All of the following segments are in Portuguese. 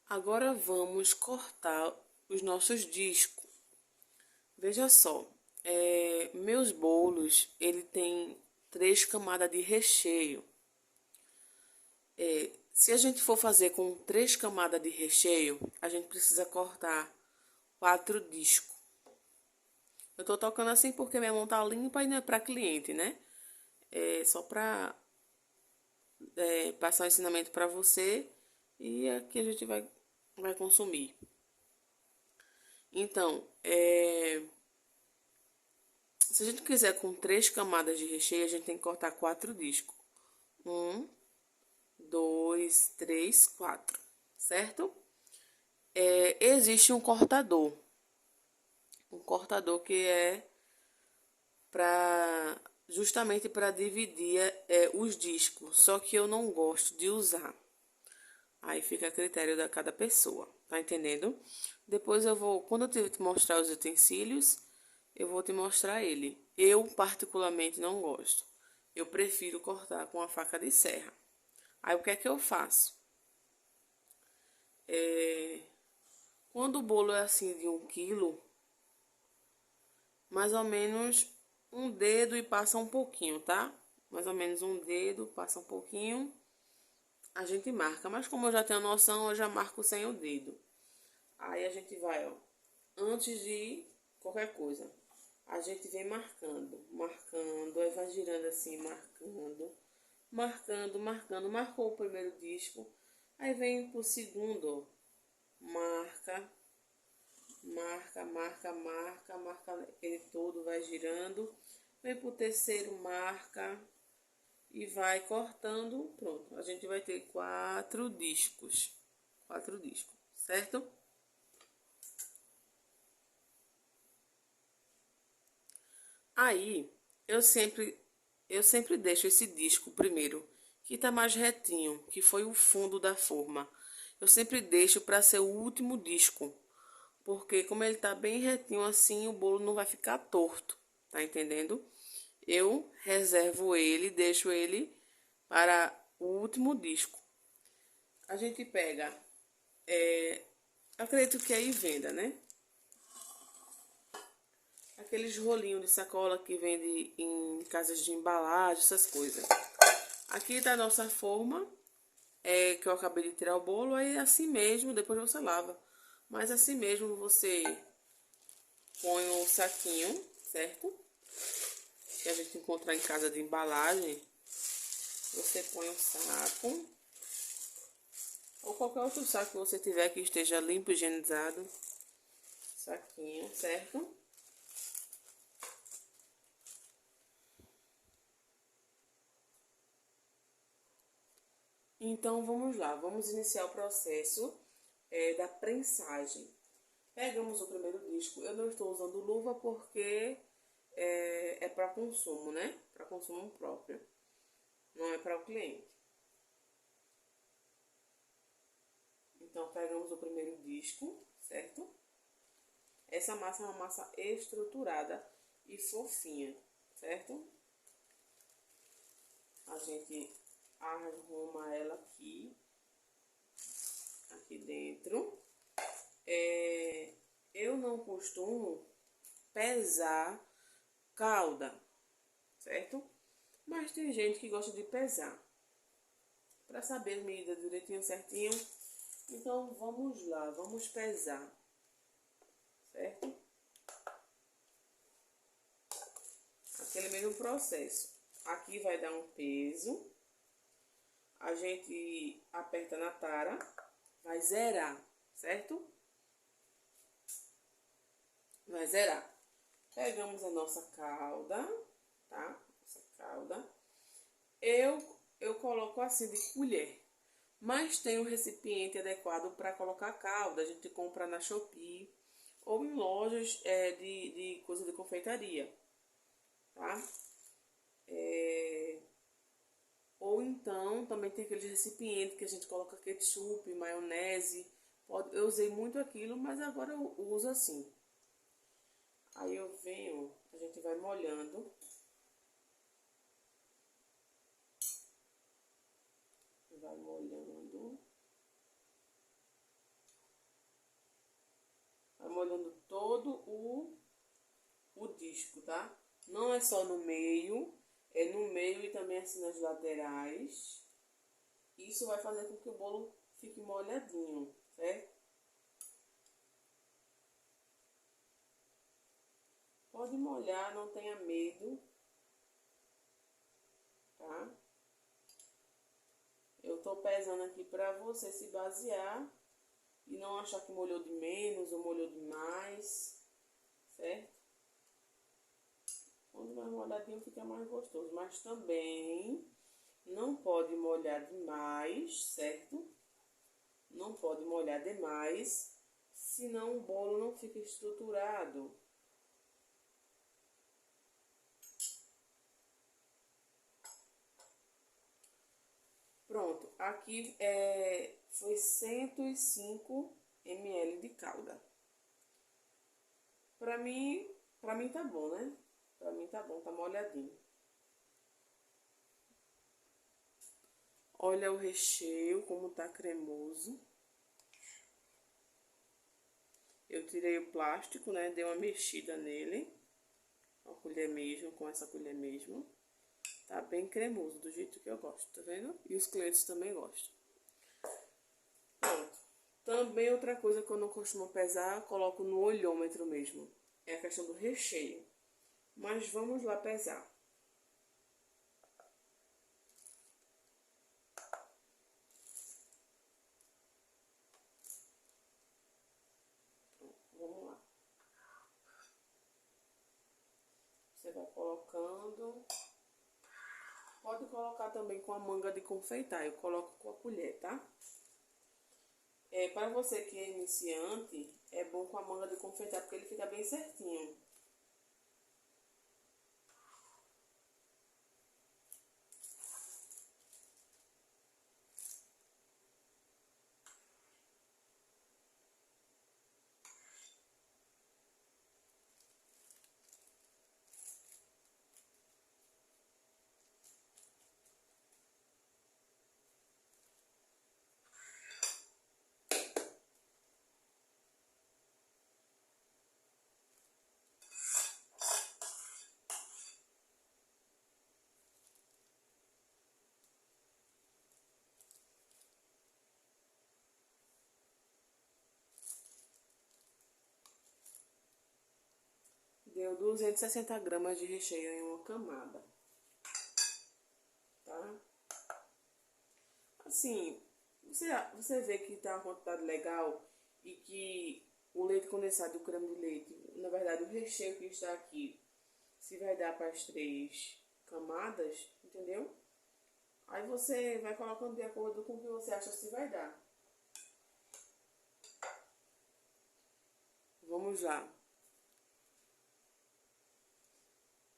Agora vamos cortar os nossos discos. Veja só, meus bolos, ele tem 3 camadas de recheio. Se a gente for fazer com 3 camadas de recheio, a gente precisa cortar 4 discos. Eu tô tocando assim porque minha mão tá limpa e não é pra cliente, né? É só pra passar o ensinamento pra você e aqui a gente vai consumir. Então, se a gente quiser com 3 camadas de recheio, a gente tem que cortar 4 discos. 1, 2, 3, 4, certo? Existe um cortador. Um cortador que é para justamente para dividir os discos. Só que eu não gosto de usar. Aí fica a critério da cada pessoa, tá entendendo? Depois eu vou, quando eu te mostrar os utensílios, eu vou te mostrar ele. Eu particularmente não gosto. Eu prefiro cortar com a faca de serra. Aí o que é que eu faço? Quando o bolo é assim de 1 quilo, mais ou menos um dedo e passa um pouquinho, tá? Mais ou menos um dedo, passa um pouquinho, a gente marca. Mas como eu já tenho noção, eu já marco sem o dedo. Aí a gente vai, ó, antes de qualquer coisa, a gente vem marcando, marcando, aí vai girando assim, marcando, marcando, marcando. Marcou o primeiro disco, aí vem pro segundo, ó, marca, marca, marca, marca, marca ele todo, vai girando. Vem pro terceiro, marca e vai cortando. Pronto, a gente vai ter 4 discos. 4 discos, certo? Aí, eu sempre deixo esse disco primeiro, que tá mais retinho, que foi o fundo da forma. Eu sempre deixo para ser o último disco, porque como ele tá bem retinho assim, o bolo não vai ficar torto, tá entendendo? Eu reservo ele, deixo ele para o último disco. A gente pega, acredito que é aí venda, né? Aqueles rolinhos de sacola que vende em casas de embalagem, essas coisas. Aqui tá a nossa forma, que eu acabei de tirar o bolo, aí assim mesmo, depois você lava. Mas assim mesmo você põe o saquinho, certo? Que a gente encontrar em casa de embalagem. Você põe o saco, ou qualquer outro saco que você tiver que esteja limpo, higienizado. Saquinho, certo? Então vamos lá, vamos iniciar o processo da prensagem. Pegamos o primeiro disco. Eu não estou usando luva porque é para consumo, né? Para consumo próprio. Não é para o cliente. Então pegamos o primeiro disco, certo? Essa massa é uma massa estruturada e fofinha, certo? A gente arruma ela aqui dentro. Eu não costumo pesar calda, certo? Mas tem gente que gosta de pesar. Para saber a medida direitinho, certinho. Então vamos lá, vamos pesar, certo? Aquele mesmo processo. Aqui vai dar um peso. A gente aperta na tara, vai zerar, certo? Vai zerar. Pegamos a nossa calda, tá? Nossa calda. Eu coloco assim de colher. Mas tem um recipiente adequado para colocar calda. A gente compra na Shopee ou em lojas de coisa de confeitaria, tá? Ou então também tem aqueles recipientes que a gente coloca ketchup, maionese. Eu usei muito aquilo, mas agora eu uso assim. Aí eu venho, a gente vai molhando. Vai molhando. disco, tá? Não é só no meio, é no meio e também assim nas laterais. Isso vai fazer com que o bolo fique molhadinho, certo? Pode molhar, não tenha medo, tá? Eu tô pesando aqui pra você se basear e não achar que molhou de menos ou molhou de mais, certo? Quando mais molhadinho fica mais gostoso, mas também não pode molhar demais, certo? Não pode molhar demais, senão o bolo não fica estruturado. Pronto, aqui foi 105 ml de calda. Pra mim tá bom, né? Pra mim tá bom, tá molhadinho. Olha o recheio, como tá cremoso. Eu tirei o plástico, né? Dei uma mexida nele. Com a colher mesmo, com essa colher mesmo. Tá bem cremoso, do jeito que eu gosto, tá vendo? E os clientes também gostam. Pronto. Também outra coisa que eu não costumo pesar, coloco no olhômetro mesmo. É a questão do recheio. Mas vamos lá pesar. Pronto, vamos lá. Você vai colocando. Pode colocar também com a manga de confeitar. Eu coloco com a colher, tá? Para você que é iniciante, é bom com a manga de confeitar porque ele fica bem certinho. Deu 260 gramas de recheio em uma camada, tá? Assim, você vê que tá uma quantidade legal e que o leite condensado e o creme de leite, na verdade o recheio que está aqui, se vai dar para as 3 camadas, entendeu? Aí você vai colocando de acordo com o que você acha se vai dar. Vamos lá.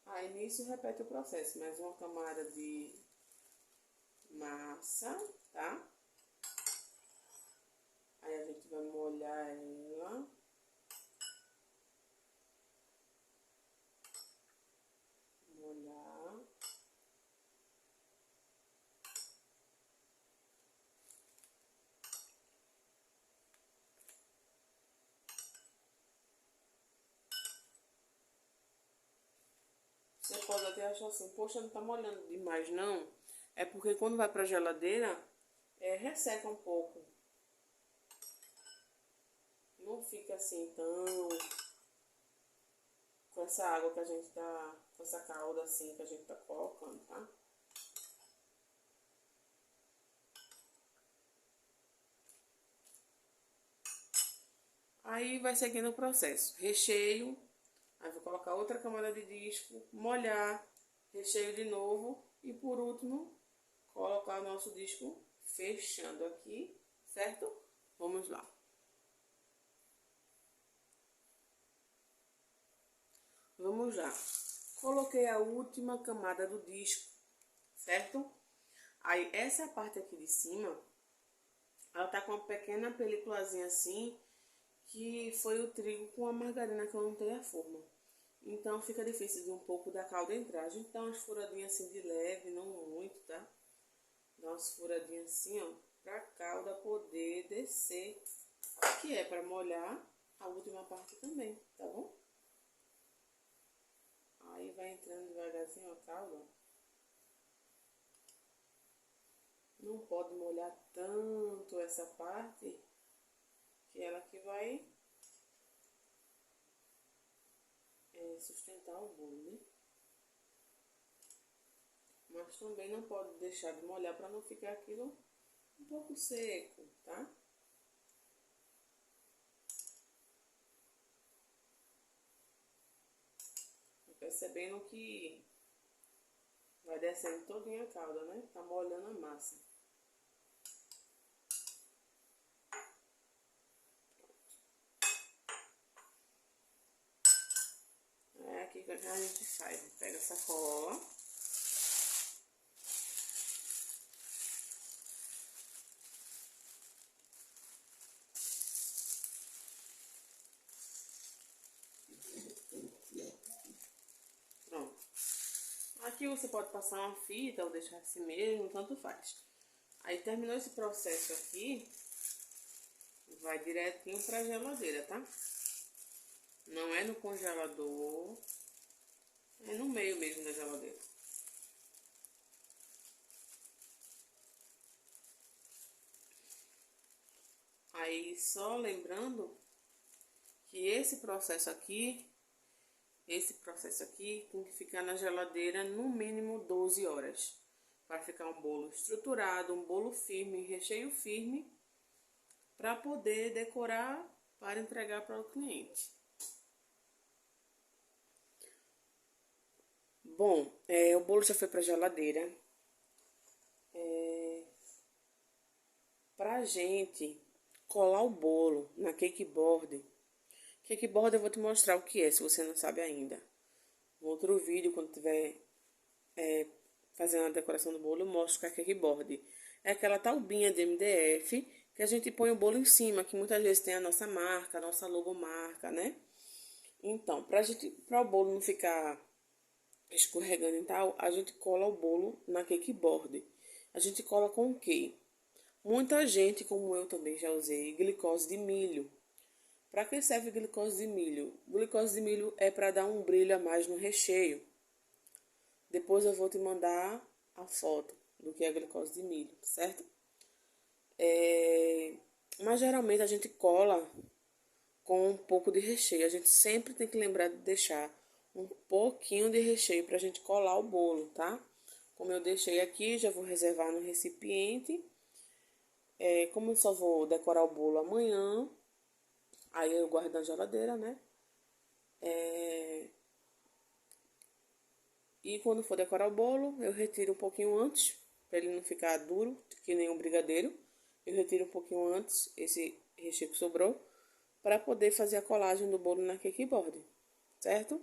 Aí nisso repete o processo, mais uma camada de massa, tá? Aí a gente vai molhar ela. Molhar. Você pode até achar assim, poxa, não tá molhando demais não. É porque quando vai pra geladeira, resseca um pouco. Não fica assim tão com essa água que a gente tá, com essa calda assim que a gente tá colocando, tá? Aí vai seguindo o processo. Recheio, aí vou colocar outra camada de disco, molhar, recheio de novo e por último colocar o nosso disco fechando aqui, certo? Vamos lá. Vamos lá. Coloquei a última camada do disco, certo? Aí essa parte aqui de cima, ela tá com uma pequena peliculazinha assim, que foi o trigo com a margarina que eu não tenho a forma. Então fica difícil de um pouco da calda entrar. A gente dá umas furadinhas assim de leve, não muito, tá? Dá umas furadinhas assim, ó, pra calda poder descer, que é para molhar a última parte também, tá bom? Aí vai entrando devagarzinho a calda. Não pode molhar tanto essa parte, que ela que vai sustentar o bolo, né? Mas também não pode deixar de molhar para não ficar aquilo um pouco seco, tá? Percebendo que vai descendo todinha a calda, né? Tá molhando a massa. É aqui que a gente faz. Pega essa cola. Pronto. Aqui você pode passar uma fita ou deixar assim mesmo, tanto faz. Aí terminou esse processo aqui, vai direitinho pra geladeira, tá? Não é no congelador, é no meio mesmo da geladeira. Aí só lembrando que esse processo aqui tem que ficar na geladeira no mínimo 12 horas. Para ficar um bolo estruturado, um bolo firme, recheio firme, para poder decorar para entregar para o cliente. Bom, o bolo já foi para a geladeira. Pra gente colar o bolo na cake board. Cake board eu vou te mostrar o que é, se você não sabe ainda. No outro vídeo, quando tiver fazendo a decoração do bolo, eu mostro que é cake board. É aquela taubinha de MDF que a gente põe o bolo em cima, que muitas vezes tem a nossa marca, a nossa logomarca, né? Então, para o bolo não ficar escorregando e tal, a gente cola o bolo na cake board. A gente cola com o quê? Muita gente, como eu também já usei, glicose de milho. Para que serve glicose de milho? Glicose de milho é para dar um brilho a mais no recheio. Depois eu vou te mandar a foto do que é a glicose de milho, certo? Mas geralmente a gente cola com um pouco de recheio. A gente sempre tem que lembrar de deixar um pouquinho de recheio para a gente colar o bolo, tá? Como eu deixei aqui, já vou reservar no recipiente. Como eu só vou decorar o bolo amanhã, aí eu guardo na geladeira, né? E quando for decorar o bolo, eu retiro um pouquinho antes, para ele não ficar duro, que nem um brigadeiro. Eu retiro um pouquinho antes esse recheio que sobrou, para poder fazer a colagem do bolo na cake board, certo?